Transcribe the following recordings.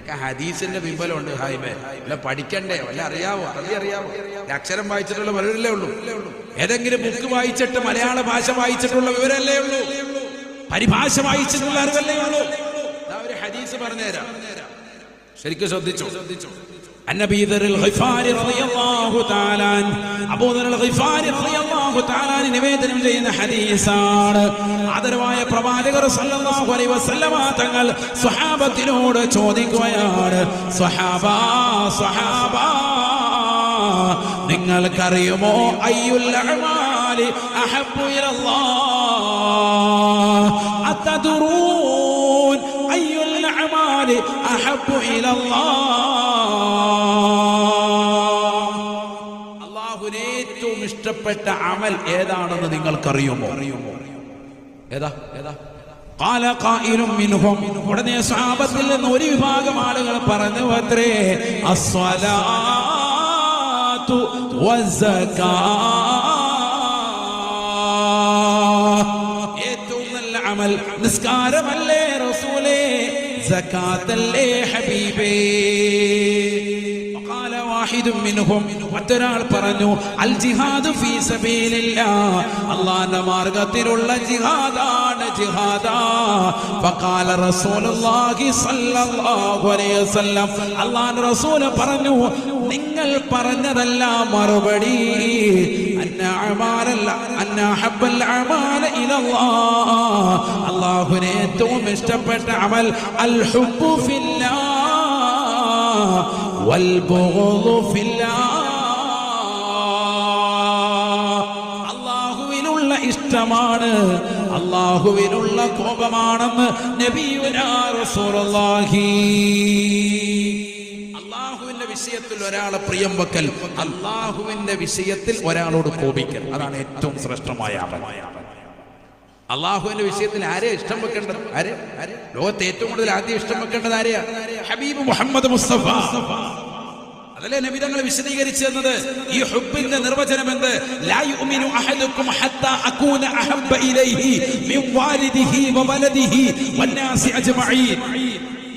നിനക്ക് ഹദീസിന്റെ ബിംബലമുണ്ട് ഹായിമേ, അല്ല പഠിക്കണ്ടേ, വല്ല അറിയാവോ? അറിയാവോ? അക്ഷരം വായിച്ചിട്ടുള്ള വിവരമല്ലേ ഉള്ളൂ. ഏതെങ്കിലും ബുക്ക് വായിച്ചിട്ട് മലയാള ഭാഷ വായിച്ചിട്ടുള്ള വിവരമല്ലേ ഉള്ളൂ, പരിഭാഷ വായിച്ചിട്ടുള്ള അറിവല്ലേ ഉള്ളൂ. ഒരു ഹദീസ് പറഞ്ഞുതരാം, ശരിക്കും ശ്രദ്ധിച്ചോ. അന്നബി ദറുൽ ഗിഫാരി റളിയല്ലാഹു തആല അബൂ ദറുൽ ഗിഫാരി റളിയല്ലാഹു തആല നിവേദനം ചെയ്യുന്ന ഹദീസാണ്. ആദരവായ പ്രവാചകർ സല്ലല്ലാഹു അലൈഹി വസല്ലമ തങ്ങൾ സ്വഹാബത്തിനോട് ചോദിക്കുകയാണ്, സ്വഹാബ നിങ്ങൾക്കറിയുമോ അയ്യുൽ അഅമാലി അഹബ്ബു ഇലല്ലാഹ്, അത്തദറൂൻ അയ്യുൽ അഅമാലി അഹബ്ബു ഇലല്ലാഹ്, അല്ലാഹുവിന് ഏറ്റവും ഇഷ്ടപ്പെട്ട അമൽ ഏതാണെന്ന് നിങ്ങൾക്കറിയുമോ? ഏതാ? ഖാല ഖായിലും മിൻഹും, ഉടനെ സ്വഹാബത്തിൽ നിന്ന് ഒരു വിഭാഗം ആളുകൾ പറഞ്ഞു അത്രേ, അസ്സലാത്തു വസ്സകാത്ത്, ഏറ്റവും നല്ല അമൽ നിസ്കാരമല്ലേ റസൂലേ, സകാത്തല്ലേ ഹബീബേ. മറ്റൊരാൾ പറഞ്ഞു, അൽ ജിഹാദു ഫീ സബീലില്ലാഹ്, അല്ലാഹുവിന്റെ മാർഗ്ഗത്തിലുള്ള ജിഹാദാണ് ജിഹാദാ. ഫഖാല റസൂലുള്ളാഹി സ്വല്ലല്ലാഹു അലൈഹി വസല്ലം, അല്ലാഹുവിന്റെ റസൂൽ പറഞ്ഞു, നിങ്ങൾ പറഞ്ഞതല്ല മറുപടി, അന്ന ഹബ്ബൽ അഅമാല ഇലല്ലാഹ്, അല്ലാഹുവിന് ഏറ്റവും ഇഷ്ടപ്പെട്ട അമൽ അൽ ഹുബ്ബു ഫില്ലാഹ് വൽ ബുഗ്ദു ഫില്ലാഹ്, അല്ലാഹുവിനുള്ള ഇഷ്ടമാണ്, അല്ലാഹുവിനുള്ള കോപമാണെന്ന് നബിയുനാ റസൂലുള്ളാഹി. അല്ലാഹുവിന്റെ വിഷയത്തിൽ ഒരാളെ പ്രിയം വെക്കൽ, അല്ലാഹുവിന്റെ വിഷയത്തിൽ ഒരാളോട് കോപിക്കൽ, അതാണ് ഏറ്റവും ശ്രേഷ്ഠമായ അമൽ. അള്ളാഹുവിന്റെ വിഷയത്തിൽ ആരെയാ ഇഷ്ടം വെക്കേണ്ടത്? ലോകത്തെ ഏറ്റവും കൂടുതൽ ആദ്യം ഇഷ്ടം വെക്കേണ്ടത് ആരെയാ? ഹബീബ് മുഹമ്മദ് മുസ്തഫ. അതല്ലേ നബി തങ്ങൾ വിശദീകരിച്ചു തന്നത്. ഈ ഹുബ്ബിന്റെ നിർവചനം എന്ത്? ലാ യുഅ്മിനു അഹദുക്കും ഹത്താ അകൂന അഹബ്ബ ഇലൈഹി മിൻ വാലിദിഹി വവലദിഹി വന്നാസി അജ്മഈൻ.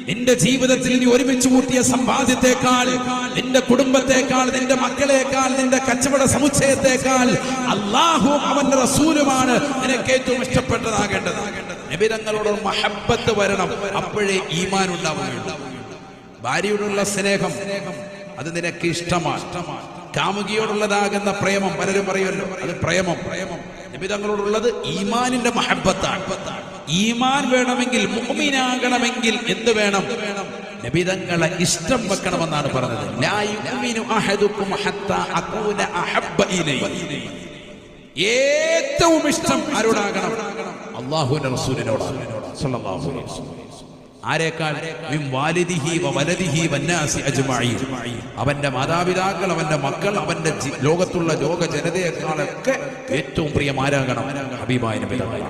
നിന്റെ ജീവിതത്തിൽ നീ ഒരുമിച്ച് കൂട്ടിയ സമ്പാദ്യത്തെക്കാൾ, നിന്റെ കുടുംബത്തെക്കാൾ, നിന്റെ മക്കളെക്കാൾ, നിന്റെ കച്ചവട സമുച്ചയത്തെക്കാൾ അല്ലാഹുവും അവന്റെ റസൂലുമാണ് നിനക്ക് ഏറ്റവും ഇഷ്ടപ്പെട്ടതാകേണ്ടത്. നബി തങ്ങളോട് മഹബ്ബത്ത് വരണം, അപ്പോഴേ ഈമാൻ ഉണ്ടാവുകയുള്ളൂ. ഭാര്യയോടുള്ള സ്നേഹം അത് നിനക്ക് ഇഷ്ടമാണ്. കാമുകിയോടുള്ളതാകുന്ന പ്രേമം, പലരും പറയുമല്ലോ അത് പ്രേമം. നബി തങ്ങളോടുള്ളത് ഈമാനിന്റെ മഹബ്ബത്താണ്. ഈമാൻ വേണമെങ്കിൽ, മുഅ്മിനാകണമെങ്കിൽ എന്ത് വേണം? നബി തങ്ങളെ ഇഷ്ടം വെക്കണമെന്നാണ് പറഞ്ഞത്. ലാ യുഅ്മിനു അഹദുക്കും ഹത്താ അകൂന അഹബ്ബ ഇലൈഹി. ഏറ്റവും ഇഷ്ടം ആരോടാകണം? അല്ലാഹുവിന്റെ റസൂലിനോടാണ് സ്വല്ലല്ലാഹു അലൈഹി വസല്ലം. ആരേക്കാൾ? മിൻ വാലിദിഹി വവലദിഹി വന്നാസി അജ്മഈൻ. അവന്റെ മാതാപിതാക്കൾ, അവന്റെ മക്കൾ, അവന്റെ ലോകത്തുള്ള ലോക ജനതയെക്കാളൊക്കെ ഏറ്റവും പ്രിയമാരാകണം ഹബീബായ നബി തങ്ങൾ.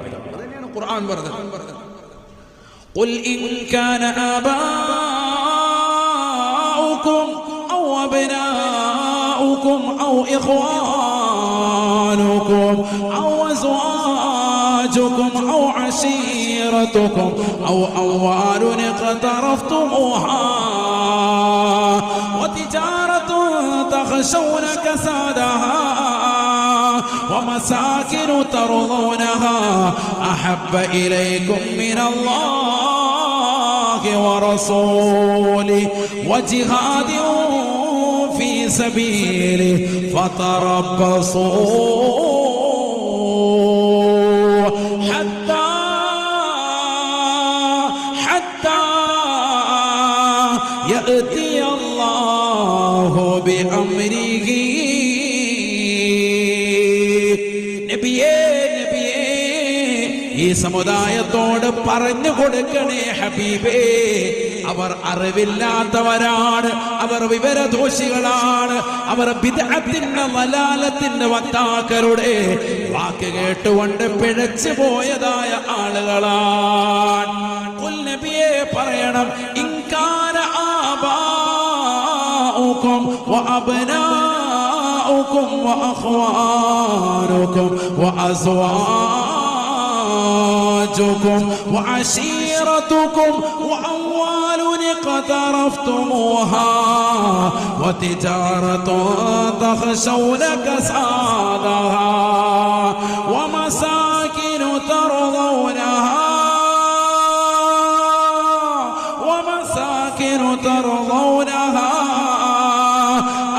ഖുർആൻ പറഞ്ഞു, ഖുൽ ഇൻ കാന ആബാഉകും ഔ അബ്നാഉകും ഔ ഇഖ്വാനുകും ഔ അസ്വാജുകും ഔ അശീറതുകും ഔ അംവാലുൻ ഖതറഫ്തുമുഹാ വതിജാറത്തുൻ തഖശൗന കസാദഹാ ومساكن ترضونها أحب إليكم من الله ورسوله وجهاد في سبيله فتربصوا حتى يأتي الله بأمره. ഈ സമുദായത്തോട് പറഞ്ഞു കൊടുക്കണേ ഹബീബേ, അവർ അറിവില്ലാത്തവരാണ്, അവർ വിവരദോഷികളാണ്, അവർ ബിദ്അത്തിന്റെ വലാലത്തിന്റെ വക്താക്കളുടെ വാക്ക് കേട്ടുകൊണ്ട് പിഴച്ചു പോയതായ ആളുകളാണ്. ഖുൽ നബിയെ പറയണം, ഇൻകാന ആബാഉകും വഅബ്നാഉകും വഅഖ്വാനുകും വഅസ്വാജുകും വഅശീറത്തുകും عشيرتكم وأموال اقترفتموها وتجارة تخشون كسادها ومساكن ترضونها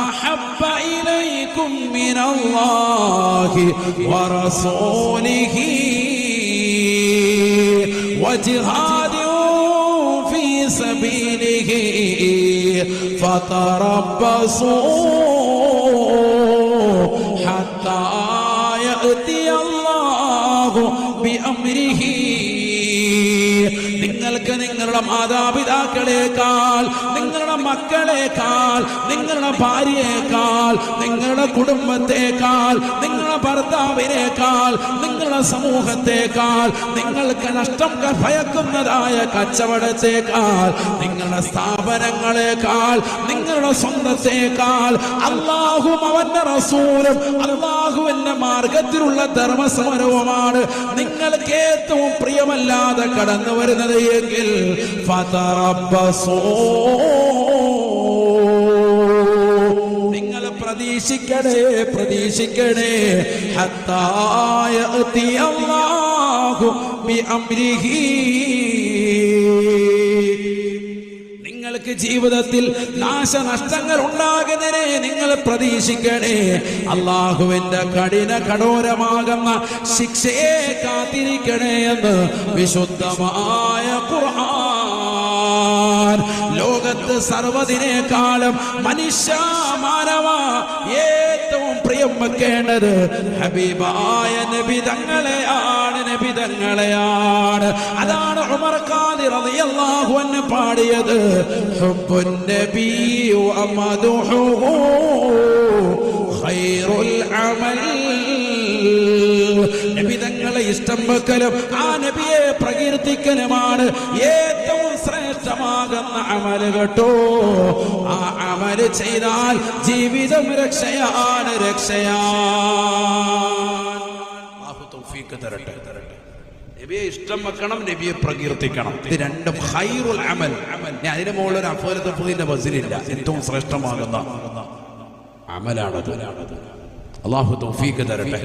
أحب إليكم من الله ورسوله وجهاد في سبيله فتربصوا حتى يأتي الله بأمره. നിങ്ങൾക്ക് നിങ്ങളുടെ മാതാപിതാക്കളെക്കാൾ, നിങ്ങളുടെ മക്കളെക്കാൾ, നിങ്ങളുടെ ഭാര്യയേക്കാൾ, നിങ്ങളുടെ കുടുംബത്തെക്കാൾ, നിങ്ങളുടെ ഭർത്താവിനേക്കാൾ, നിങ്ങളുടെ സമൂഹത്തെക്കാൾ, നിങ്ങൾക്ക് നഷ്ടം ഭയക്കുന്നതായ കച്ചവടത്തെക്കാൾ, നിങ്ങളുടെ സ്ഥാപനങ്ങളെക്കാൾ, നിങ്ങളുടെ സ്വന്തത്തെക്കാൾ അല്ലാഹുവും അവന്റെ റസൂലും അല്ലാഹുവിന്റെ മാർഗത്തിലുള്ള ധർമ്മസമരവുമാണ് നിങ്ങൾക്ക് ഏറ്റവും പ്രിയമല്ലാതെ കടന്നു വരുന്നത് എങ്കിൽ നിങ്ങൾ പ്രതീക്ഷിക്കണേ ഹത്താ യഅതി അല്ലാഹു ബിഅംരിഹി. നിങ്ങൾക്ക് ജീവിതത്തിൽ നാശനഷ്ടങ്ങൾ ഉണ്ടാകുന്നതിനെ നിങ്ങൾ പ്രതീക്ഷിക്കണേ. അള്ളാഹുവിന്റെ കഠോരമാകുന്ന ശിക്ഷയെ കാത്തിരിക്കണേ എന്ന് വിശുദ്ധമായ ഖുർആൻ. ലോകത്ത് സർവ്വതിനേക്കാളും മാനവ ഏറ്റവും പ്രിയം വെക്കേണ്ടത് ഹബീബായ നബി തങ്ങളെയാണ്. അതാണ് ഉമർ ഖാദി റളിയല്ലാഹു അൻഹു പാടിയത്. ഹുബ്ബുൻ നബി വമദുഹുഹു ഖൈറുൽ അമൽ. നബി തങ്ങളെ ഇഷ്ടം വെക്കലും ആ നബിയെ പ്രകീർത്തിക്കലുമാണ് ഏറ്റവും ശ്രേഷ്ഠമാകുന്ന അമൽ കേട്ടോ. ആ അമൽ ചെയ്താൽ ജീവിതം രക്ഷയാണ്. തൗഫീഖ് തരട്ടെ. നബിയെ ഇഷ്ടം വെക്കണം, നബിയെ പ്രകീർത്തിക്കണം. ഇത് രണ്ടും ഖൈറുൽ അമൽ. ഞാൻ അതിന് മുകളിൽ ഒരു അഫ്വലിന്റെ വസിലില്ല. ഏറ്റവും ശ്രേഷ്ഠമാകുന്ന അമലാണത്. അല്ലാഹു തൗഫീഖ് തരട്ടെ.